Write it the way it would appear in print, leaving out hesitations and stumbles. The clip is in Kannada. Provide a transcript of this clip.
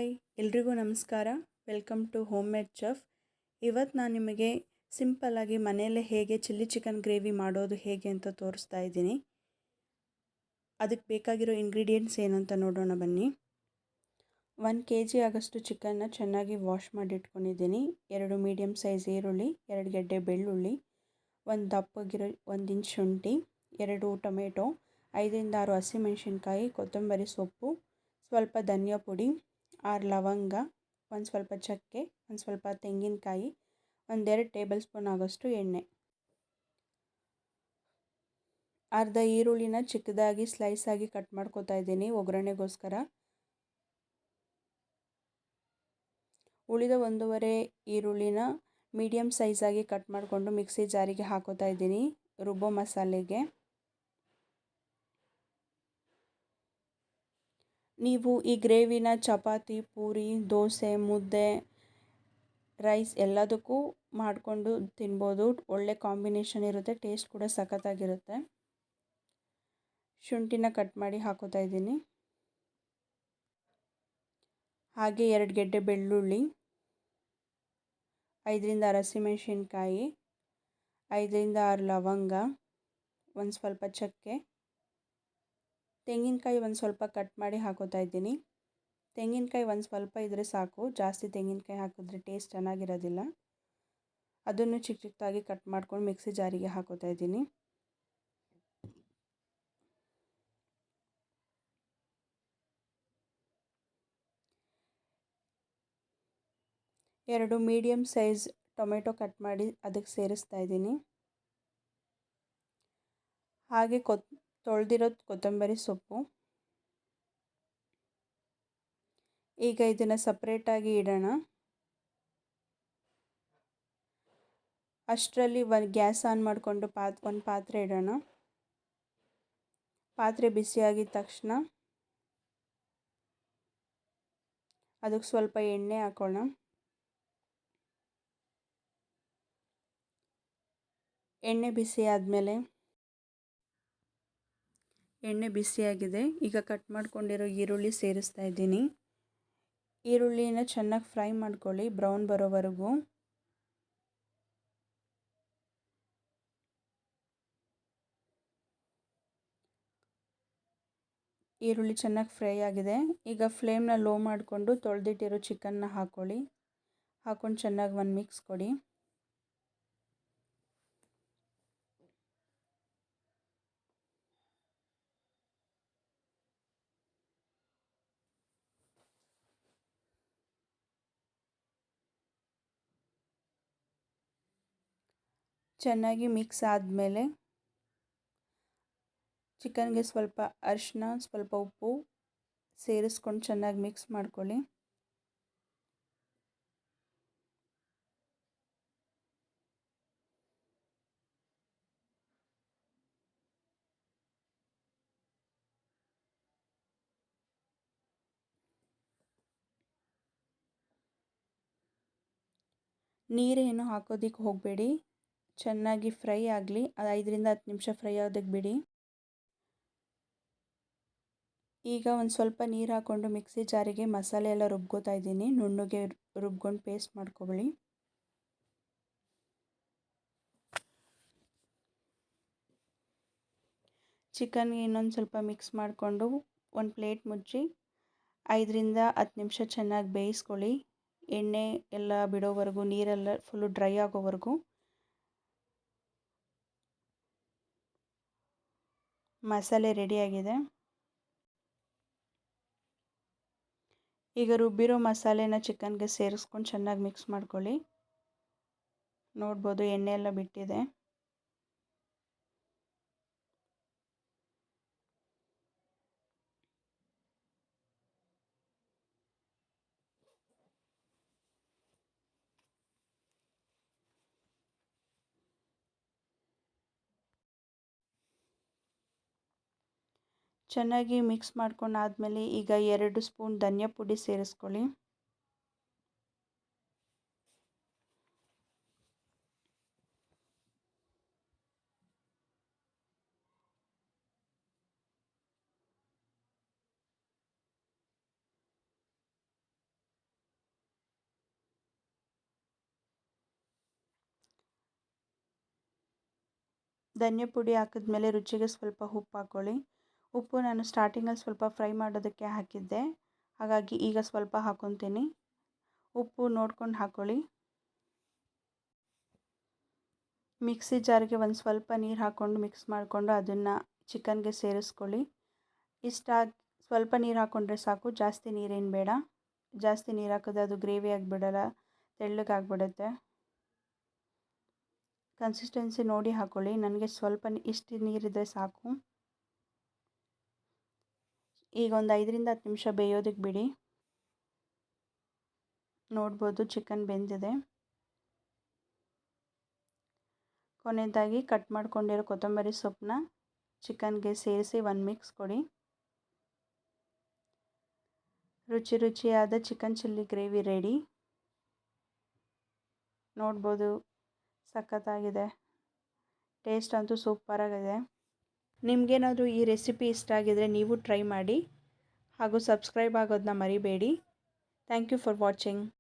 ಹಾಯ್ ಎಲ್ರಿಗೂ ನಮಸ್ಕಾರ. Welcome to home made chef. ಇವತ್ತು ನಾನು ನಿಮಗೆ ಸಿಂಪಲ್ಲಾಗಿ ಮನೆಯಲ್ಲೇ ಹೇಗೆ ಚಿಲ್ಲಿ ಚಿಕನ್ ಗ್ರೇವಿ ಮಾಡೋದು ಹೇಗೆ ಅಂತ ತೋರಿಸ್ತಾ ಇದ್ದೀನಿ. ಅದಕ್ಕೆ ಬೇಕಾಗಿರೋ ಇಂಗ್ರೀಡಿಯೆಂಟ್ಸ್ ಏನಂತ ನೋಡೋಣ ಬನ್ನಿ. 1 kg ಆಗೋಷ್ಟು ಚಿಕನ್ನ ಚೆನ್ನಾಗಿ ವಾಶ್ ಮಾಡಿ ಇಟ್ಕೊಂಡಿದ್ದೀನಿ. 2 ಮೀಡಿಯಮ್ ಸೈಜ್ ಈರುಳ್ಳಿ, 2 ಗೆಡ್ಡೆ ಬೆಳ್ಳುಳ್ಳಿ, 1 ದಪ್ಪಗಿರೋ 1 ಇಂಚ್ ಶುಂಠಿ, 2 ಟೊಮೆಟೊ, 5ರಿಂದ 6 ಹಸಿಮೆಣಸಿನ್ಕಾಯಿ, ಕೊತ್ತಂಬರಿ ಸೊಪ್ಪು, ಸ್ವಲ್ಪ ಧನಿಯಾ ಪುಡಿ, 6 ಲವಂಗ, ಒಂದು ಸ್ವಲ್ಪ ಚಕ್ಕೆ, ಒಂದು ಸ್ವಲ್ಪ ತೆಂಗಿನಕಾಯಿ, 1-2 ಟೇಬಲ್ ಸ್ಪೂನ್ ಆಗೋಷ್ಟು ಎಣ್ಣೆ. ಅರ್ಧ ಈರುಳ್ಳಿನ ಚಿಕ್ಕದಾಗಿ ಸ್ಲೈಸ್ ಆಗಿ ಕಟ್ ಮಾಡ್ಕೊತಾ ಇದ್ದೀನಿ ಒಗ್ಗರಣೆಗೋಸ್ಕರ. ಉಳಿದ 1.5 ಈರುಳ್ಳಿನ ಮೀಡಿಯಮ್ ಸೈಜಾಗಿ ಕಟ್ ಮಾಡಿಕೊಂಡು ಮಿಕ್ಸಿ ಜಾರಿಗೆ ಹಾಕೋತಾ ಇದ್ದೀನಿ ರುಬ್ಬೋ ಮಸಾಲೆಗೆ. ನೀವು ಈ ಗ್ರೇವಿನ ಚಪಾತಿ, ಪೂರಿ, ದೋಸೆ, ಮುದ್ದೆ, ರೈಸ್ ಎಲ್ಲದಕ್ಕೂ ಮಾಡಿಕೊಂಡು ತಿನ್ಬೋದು. ಒಳ್ಳೆ ಕಾಂಬಿನೇಷನ್ ಇರುತ್ತೆ, ಟೇಸ್ಟ್ ಕೂಡ ಸಖತ್ತಾಗಿರುತ್ತೆ. ಶುಂಠಿನ ಕಟ್ ಮಾಡಿ ಹಾಕೋತಾ ಇದ್ದೀನಿ. ಹಾಗೆ 2 ಗೆಡ್ಡೆ ಬೆಳ್ಳುಳ್ಳಿ, 5ರಿಂದ 6 ಹಸಿಮೆಣಸಿನ್ಕಾಯಿ, 5ರಿಂದ 6 ಲವಂಗ, ಒಂದು ಸ್ವಲ್ಪ ಚಕ್ಕೆ, ತೆಂಗಿನಕಾಯಿ ಒಂದು ಸ್ವಲ್ಪ ಕಟ್ ಮಾಡಿ ಹಾಕೋತಾ ಇದ್ದೀನಿ. ತೆಂಗಿನಕಾಯಿ ಒಂದು ಸ್ವಲ್ಪ ಇದ್ದರೆ ಸಾಕು, ಜಾಸ್ತಿ ತೆಂಗಿನಕಾಯಿ ಹಾಕಿದ್ರೆ ಟೇಸ್ಟ್ ಚೆನ್ನಾಗಿರೋದಿಲ್ಲ. ಅದನ್ನು ಚಿಕ್ಕ ಚಿಕ್ಕದಾಗಿ ಕಟ್ ಮಾಡ್ಕೊಂಡು ಮಿಕ್ಸಿ ಜಾರಿಗೆ ಹಾಕೋತಾ ಇದ್ದೀನಿ. ಎರಡು ಮೀಡಿಯಮ್ ಸೈಜ್ ಟೊಮೆಟೊ ಕಟ್ ಮಾಡಿ ಅದಕ್ಕೆ ಸೇರಿಸ್ತಾ ಇದ್ದೀನಿ. ಹಾಗೆ ತೊಳೆದಿರೋ ಕೊತ್ತಂಬರಿ ಸೊಪ್ಪು. ಈಗ ಇದನ್ನು ಸಪ್ರೇಟಾಗಿ ಇಡೋಣ. ಅಷ್ಟರಲ್ಲಿ ಗ್ಯಾಸ್ ಆನ್ ಮಾಡಿಕೊಂಡು ಒಂದು ಪಾತ್ರೆ ಇಡೋಣ. ಪಾತ್ರೆ ಬಿಸಿಯಾಗಿದ್ದ ತಕ್ಷಣ ಅದಕ್ಕೆ ಸ್ವಲ್ಪ ಎಣ್ಣೆ ಹಾಕೋಣ. ಎಣ್ಣೆ ಬಿಸಿಯಾಗಿದೆ. ಈಗ ಕಟ್ ಮಾಡ್ಕೊಂಡಿರೋ ಈರುಳ್ಳಿ ಸೇರಿಸ್ತಾ ಇದ್ದೀನಿ. ಈರುಳ್ಳಿನ ಚೆನ್ನಾಗಿ ಫ್ರೈ ಮಾಡ್ಕೊಳ್ಳಿ, ಬ್ರೌನ್ ಬರೋವರೆಗೂ. ಈರುಳ್ಳಿ ಚೆನ್ನಾಗಿ ಫ್ರೈ ಆಗಿದೆ. ಈಗ ಫ್ಲೇಮ್ನ ಲೋ ಮಾಡಿಕೊಂಡು ತೊಳೆದಿಟ್ಟಿರೋ ಚಿಕನ್ನ ಹಾಕ್ಕೊಂಡು ಚೆನ್ನಾಗಿ ಒಂದು ಮಿಕ್ಸ್ ಕೊಡಿ. ಚೆನ್ನಾಗಿ ಮಿಕ್ಸ್ ಆದಮೇಲೆ ಚಿಕನ್ಗೆ ಸ್ವಲ್ಪ ಅರಿಶಿನ, ಸ್ವಲ್ಪ ಉಪ್ಪು ಸೇರಿಸ್ಕೊಂಡು ಚೆನ್ನಾಗಿ ಮಿಕ್ಸ್ ಮಾಡ್ಕೊಳ್ಳಿ. ನೀರೇನು ಹಾಕೋದಕ್ಕೆ ಹೋಗಬೇಡಿ, ಚೆನ್ನಾಗಿ ಫ್ರೈ ಆಗಲಿ. 5ರಿಂದ 10 ನಿಮಿಷ ಫ್ರೈ ಆಗೋದಕ್ಕೆ ಬಿಡಿ. ಈಗ ಒಂದು ಸ್ವಲ್ಪ ನೀರು ಹಾಕ್ಕೊಂಡು ಮಿಕ್ಸಿ ಜಾರಿಗೆ ಮಸಾಲೆ ಎಲ್ಲ ರುಬ್ಕೋತಾ ಇದ್ದೀನಿ. ನುಣ್ಣಗೆ ರುಬ್ಕೊಂಡು ಪೇಸ್ಟ್ ಮಾಡ್ಕೊಳ್ಳಿ. ಚಿಕನ್ಗೆ ಇನ್ನೊಂದು ಸ್ವಲ್ಪ ಮಿಕ್ಸ್ ಮಾಡಿಕೊಂಡು ಒಂದು ಪ್ಲೇಟ್ ಮುಚ್ಚಿ 5ರಿಂದ 10 ನಿಮಿಷ ಚೆನ್ನಾಗಿ ಬೇಯಿಸ್ಕೊಳ್ಳಿ. ಎಣ್ಣೆ ಎಲ್ಲ ಬಿಡೋವರೆಗೂ, ನೀರೆಲ್ಲ ಫುಲ್ಲು ಡ್ರೈ ಆಗೋವರೆಗೂ. ಮಸಾಲೆ ರೆಡಿಯಾಗಿದೆ. ಈಗ ರುಬ್ಬಿರೋ ಮಸಾಲೆನ ಚಿಕನ್ಗೆ ಸೇರಿಸ್ಕೊಂಡು ಚೆನ್ನಾಗಿ ಮಿಕ್ಸ್ ಮಾಡ್ಕೊಳ್ಳಿ. ನೋಡ್ಬೋದು ಎಣ್ಣೆ ಎಲ್ಲ ಬಿಟ್ಟಿದೆ. ಚೆನ್ನಾಗಿ ಮಿಕ್ಸ್ ಮಾಡ್ಕೊಂಡಾದ್ಮೇಲೆ ಈಗ 2 ಸ್ಪೂನ್ ಧನಿಯಾ ಪುಡಿ ಸೇರಿಸ್ಕೊಳ್ಳಿ. ಧನಿಯಾ ಪುಡಿ ಹಾಕಿದ್ಮೇಲೆ ರುಚಿಗೆ ಸ್ವಲ್ಪ ಉಪ್ಪು ಹಾಕ್ಕೊಳ್ಳಿ. ಉಪ್ಪು ನಾನು ಸ್ಟಾರ್ಟಿಂಗಲ್ಲಿ ಸ್ವಲ್ಪ ಫ್ರೈ ಮಾಡೋದಕ್ಕೆ ಹಾಕಿದ್ದೆ, ಹಾಗಾಗಿ ಈಗ ಸ್ವಲ್ಪ ಹಾಕ್ಕೊತೀನಿ. ಉಪ್ಪು ನೋಡ್ಕೊಂಡು ಹಾಕ್ಕೊಳ್ಳಿ. ಮಿಕ್ಸಿ ಜಾರಿಗೆ ಒಂದು ಸ್ವಲ್ಪ ನೀರು ಹಾಕ್ಕೊಂಡು ಮಿಕ್ಸ್ ಮಾಡಿಕೊಂಡು ಅದನ್ನು ಚಿಕನ್ಗೆ ಸೇರಿಸ್ಕೊಳ್ಳಿ. ಸ್ವಲ್ಪ ನೀರು ಹಾಕ್ಕೊಂಡ್ರೆ ಸಾಕು, ಜಾಸ್ತಿ ನೀರೇನು ಬೇಡ. ಜಾಸ್ತಿ ನೀರು ಹಾಕಿದ್ರೆ ಅದು ಗ್ರೇವಿ ಆಗಿಬಿಡಲ್ಲ, ತೆಳ್ಳಗಾಗ್ಬಿಡುತ್ತೆ. ಕನ್ಸಿಸ್ಟೆನ್ಸಿ ನೋಡಿ ಹಾಕ್ಕೊಳ್ಳಿ. ನನಗೆ ಸ್ವಲ್ಪ ಇಷ್ಟು ನೀರಿದ್ರೆ ಸಾಕು. ಈಗ ಒಂದು 5ರಿಂದ 10 ನಿಮಿಷ ಬೇಯೋದಕ್ಕೆ ಬಿಡಿ. ನೋಡ್ಬೋದು ಚಿಕನ್ ಬೆಂದಿದೆ. ಕೊನೆಯದಾಗಿ ಕಟ್ ಮಾಡ್ಕೊಂಡಿರೋ ಕೊತ್ತಂಬರಿ ಸೊಪ್ಪನ್ನ ಚಿಕನ್ಗೆ ಸೇರಿಸಿ ಒಂದು ಮಿಕ್ಸ್ ಕೊಡಿ. ರುಚಿಯಾದ ಚಿಕನ್ ಚಿಲ್ಲಿ ಗ್ರೇವಿ ರೆಡಿ. ನೋಡ್ಬೋದು ಸಖತ್ತಾಗಿದೆ. ಟೇಸ್ಟ್ ಅಂತೂ ಸೂಪರಾಗಿದೆ. ನಿಮಗೇನಾದರೂ ಈ ರೆಸಿಪಿ ಇಷ್ಟ ಆಗಿದರೆ ನೀವು ಟ್ರೈ ಮಾಡಿ ಹಾಗೂ ಸಬ್ಸ್ಕ್ರೈಬ್ ಆಗೋದನ್ನ ಮರಿಬೇಡಿ. Thank you for watching.